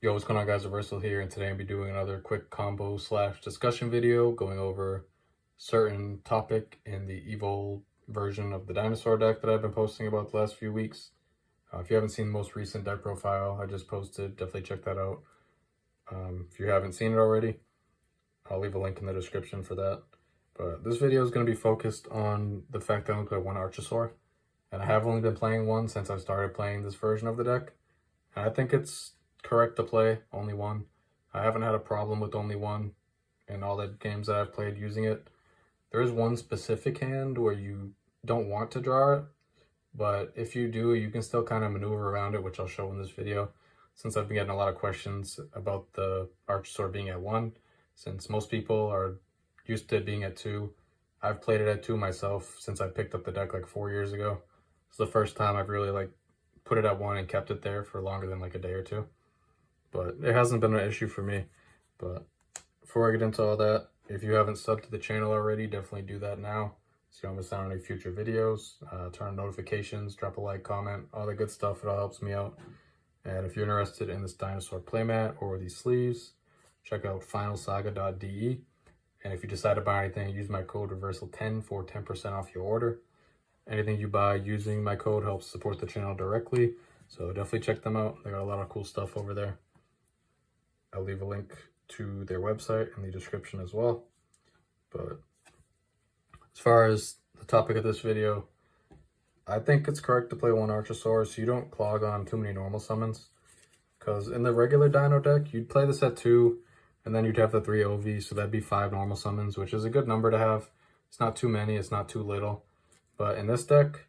Yo, what's going on, guys? Reversal here, and today I'll be doing another quick combo slash discussion video going over certain topic in the Evol version of the Dinosaur deck that I've been posting about the last few weeks. If you haven't seen the most recent deck profile I just posted, definitely check that out. If you haven't seen it already, I'll leave a link in the description for that. But this video is going to be focused on the fact that I'm going to play One Archosaur, and I have only been playing one since I started playing this version of the deck, and I think it's correct to play only one. I haven't had a problem with only one in all the games that I've played using it. There is one specific hand where you don't want to draw it, but if you do, you can still kind of maneuver around it, which I'll show in this video, since I've been getting a lot of questions about the Archosaur being at 1, since most people are used to it being at 2. I've played it at 2 myself since I picked up the deck like 4 years ago. It's the first time I've really put it at 1 and kept it there for longer than like a day or two. But it hasn't been an issue for me. But before I get into all that, if you haven't subbed to the channel already, definitely do that now, so you don't miss out on any future videos. Turn on notifications, drop a like, comment, all the good stuff. It all helps me out. And if you're interested in this Dinosaur playmat or these sleeves, check out finalsaga.de. And if you decide to buy anything, use my code reversal10 for 10% off your order. Anything you buy using my code helps support the channel directly, so definitely check them out. They got a lot of cool stuff over there. I'll leave a link to their website in the description as well. But as far as the topic of this video, I think it's correct to play One Archosaur so you don't clog on too many normal summons. Because in the regular Dino deck, you'd play this at 2, and then you'd have the 3 OV, so that'd be 5 normal summons, which is a good number to have. It's not too many, it's not too little. But in this deck,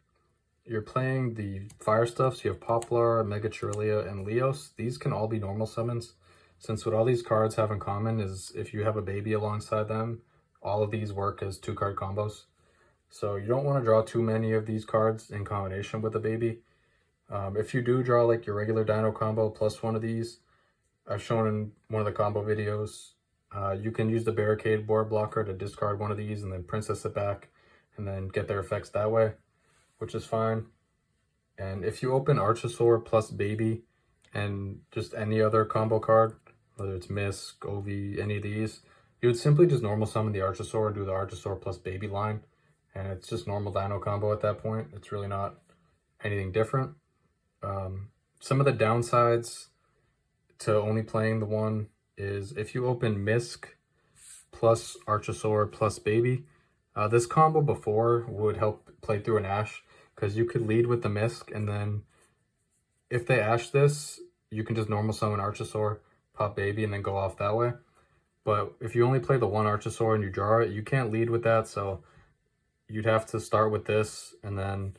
you're playing the fire stuff, so you have Poplar, Megachirelia, and Leos. These can all be normal summons, since what all these cards have in common is if you have a baby alongside them, all of these work as 2-card combos. So you don't want to draw too many of these cards in combination with a baby. If you do draw like your regular Dino combo plus one of these, I've shown in one of the combo videos, you can use the Barricade board blocker to discard one of these and then Princess it back and then get their effects that way, which is fine. And if you open Archosaur plus baby and just any other combo card, whether it's Misk, OV, any of these, you would simply just normal summon the Archosaur and do the Archosaur plus baby line, and it's just normal Dino combo at that point. It's really not anything different. Some of the downsides to only playing the one is if you open Misk plus Archosaur plus baby, this combo before would help play through an Ash, because you could lead with the Misk, and then if they Ash this, you can just normal summon Archosaur, pop baby, and then go off that way. But if you only play the one Archosaur and you draw it, you can't lead with that, so you'd have to start with this, and then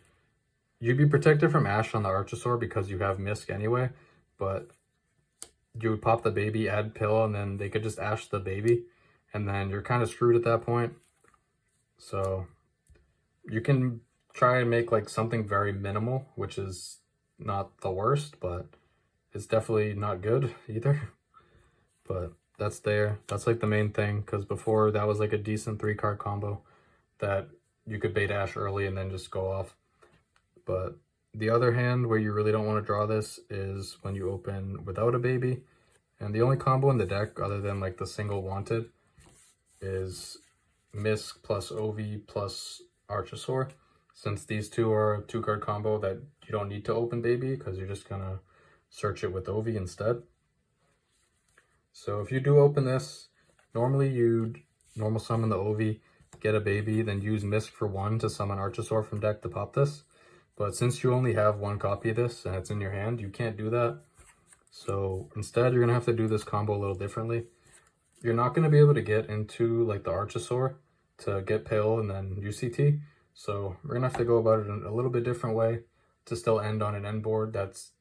you'd be protected from Ash on the Archosaur because you have Misk anyway, but you would pop the baby, add pill, and then they could just Ash the baby, and then you're kind of screwed at that point. So you can try and make like something very minimal, which is not the worst, but it's definitely not good either. But that's like the main thing, because before that was like a decent 3-card combo that you could bait Ash early and then just go off. But the other hand where you really don't want to draw this is when you open without a baby, and the only combo in the deck other than like the single wanted is Misk plus OV plus Archosaur, since these two are a 2-card combo that you don't need to open baby because you're just gonna search it with OV instead. So if you do open this, normally you'd normal summon the OV, get a baby, then use Misk for 1 to summon Archosaur from deck to pop this. But since you only have 1 copy of this and it's in your hand, you can't do that. So instead, you're gonna have to do this combo a little differently. You're not gonna be able to get into like the Archosaur to get Pill and then UCT. So we're gonna have to go about it in a little bit different way to still end on an end board that's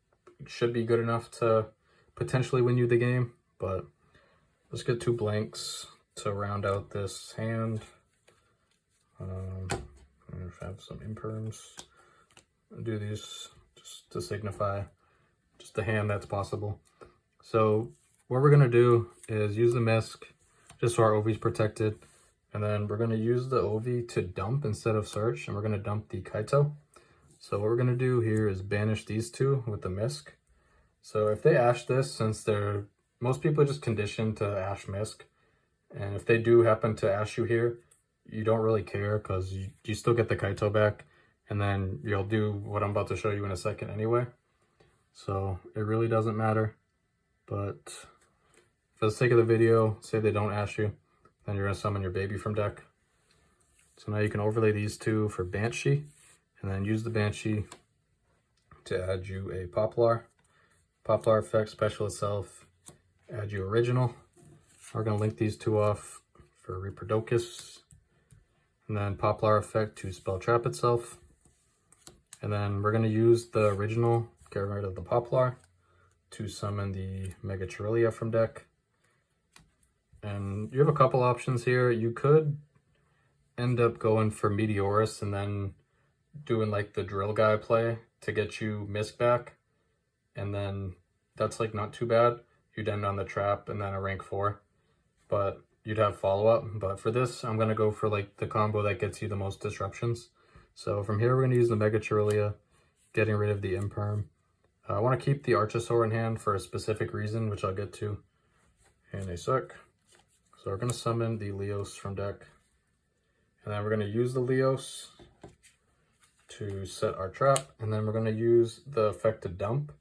should be good enough to potentially win you the game. But let's get 2 blanks to round out this hand. I'm gonna have some imperms. I'll do these just to signify just the hand that's possible. So what we're gonna do is use the Misk just so our OV's protected, and then we're gonna use the OV to dump instead of search, and we're gonna dump the Kaito. So what we're gonna do here is banish these two with the Misk. So if they ash this, since most people are just conditioned to ash Misk, and if they do happen to ash you here, you don't really care because you still get the Kaito back, and then you'll do what I'm about to show you in a second anyway. So it really doesn't matter. But for the sake of the video, say they don't ash you, then you're going to summon your baby from deck. So now you can overlay these two for Banshee, and then use the Banshee to add you a Poplar. Poplar effect, special itself, add you original. We're going to link these two off for Reprodocus. And then Poplar effect to spell trap itself. And then we're going to use the original, get rid of the Poplar, to summon the Megacherulia from deck. And you have a couple options here. You could end up going for Meteorus and then doing like the drill guy play to get you Misk back. And then that's like not too bad. You'd end on the trap and then a rank 4. But you'd have follow-up. But for this, I'm going to go for like the combo that gets you the most disruptions. So from here, we're going to use the Megacherulia, getting rid of the Imperm. I want to keep the Archosaur in hand for a specific reason, which I'll get to in a sec. So we're going to summon the Leos from deck. And then we're going to use the Leos to set our trap. And then we're going to use the effect to dump.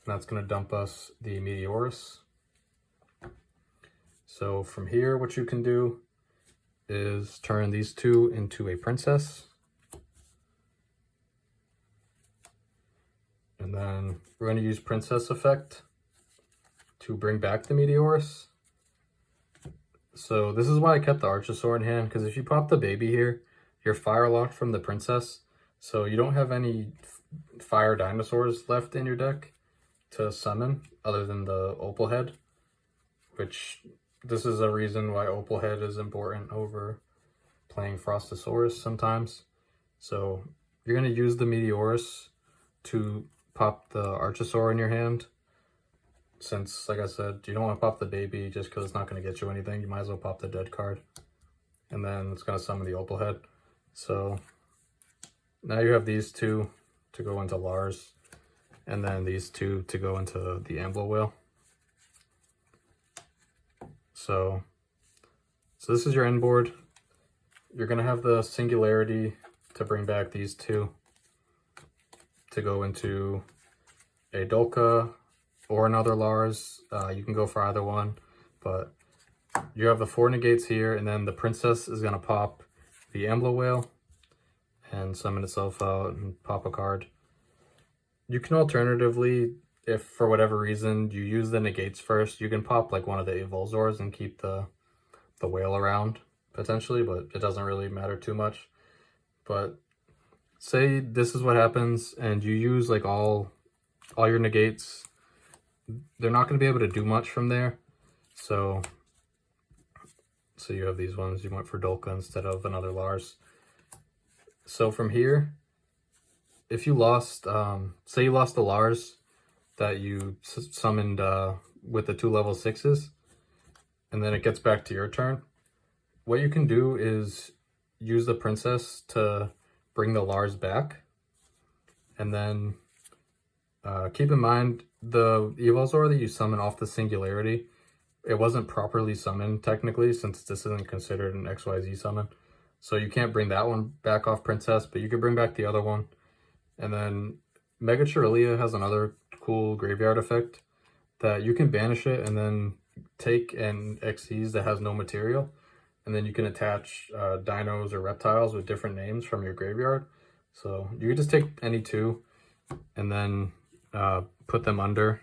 And that's going to dump us the Meteorus. So from here, what you can do is turn these two into a princess. And then we're going to use princess effect to bring back the Meteorus. So this is why I kept the Archosaur in hand, because if you pop the baby here, you're fire locked from the princess. So you don't have any fire dinosaurs left in your deck to summon other than the Opal Head, which this is a reason why Opal Head is important over playing Frostosaurus sometimes. So you're going to use the Meteorus to pop the Archosaur in your hand. Since, like I said, you don't want to pop the baby just because it's not going to get you anything. You might as well pop the dead card. And then it's going to summon the Opal Head. So now you have these two to go into Lars. And then these two to go into the Ambler Whale. So this is your end board. You're going to have the Singularity to bring back these two to go into a Dolka or another Lars. You can go for either one, but you have the 4 negates here, and then the princess is going to pop the Ambler Whale and summon itself out and pop a card. You can alternatively, if for whatever reason you use the negates first, you can pop like one of the Evolzors and keep the whale around potentially, but it doesn't really matter too much. But say this is what happens and you use like all your negates, they're not going to be able to do much from there. So you have these ones. You went for Dolka instead of another Lars. So from here, if you lost, say you lost the Lars that you summoned with the 2 level 6s, and then it gets back to your turn, what you can do is use the princess to bring the Lars back. And then keep in mind, the Evolzor that you summon off the Singularity, it wasn't properly summoned technically, since this isn't considered an XYZ summon. So you can't bring that one back off princess, but you can bring back the other one. And then Megacherulia has another cool graveyard effect that you can banish it and then take an Xyz that has no material. And then you can attach dinos or reptiles with different names from your graveyard. So you can just take any 2 and then put them under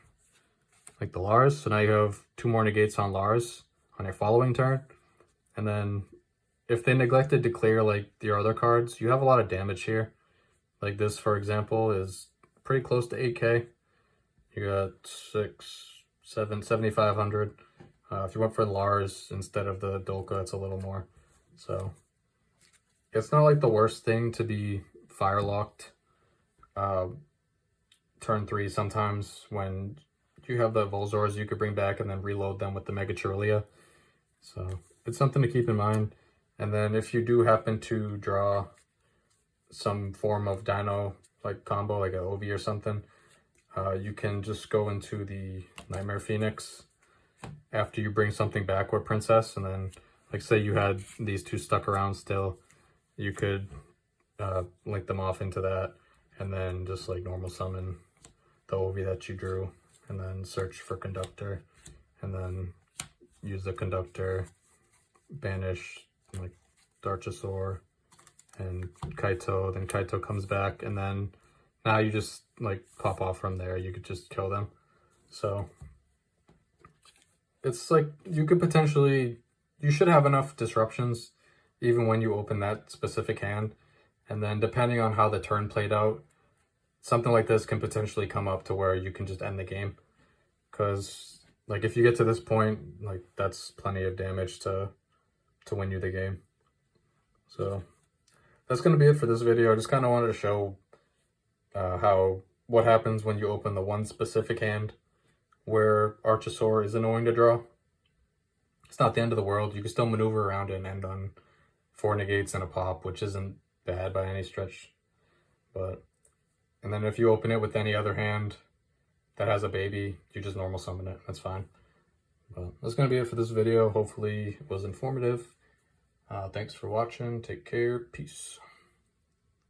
like the Lars. So now you have 2 more negates on Lars on your following turn. And then if they neglected to clear like your other cards, you have a lot of damage here. Like this, for example, is pretty close to 8k. You got 7,500. If you went for Lars instead of the Dolka, it's a little more. So it's not like the worst thing to be fire locked turn 3 sometimes when you have the Volzors you could bring back and then reload them with the Megacherulia. So it's something to keep in mind. And then if you do happen to draw some form of dino like combo, like an OV or something, You can just go into the Nightmare Phoenix after you bring something back with Princess, and then, like, say you had these two stuck around still, you could link them off into that, and then just like normal summon the Ovi that you drew, and then search for Conductor, and then use the Conductor, banish like Archosaur and Kaito, then Kaito comes back, and then now you just like pop off from there. You could just kill them. So it's like you should have enough disruptions even when you open that specific hand. And then depending on how the turn played out, something like this can potentially come up to where you can just end the game. Because like if you get to this point, like that's plenty of damage to win you the game. So that's going to be it for this video. I just kind of wanted to show what happens when you open the one specific hand where Archosaur is annoying to draw. It's not the end of the world. You can still maneuver around it and end on 4 negates and a pop, which isn't bad by any stretch. And then if you open it with any other hand that has a baby, you just normal summon it. That's fine. But that's going to be it for this video. Hopefully it was informative. Thanks for watching. Take care. Peace.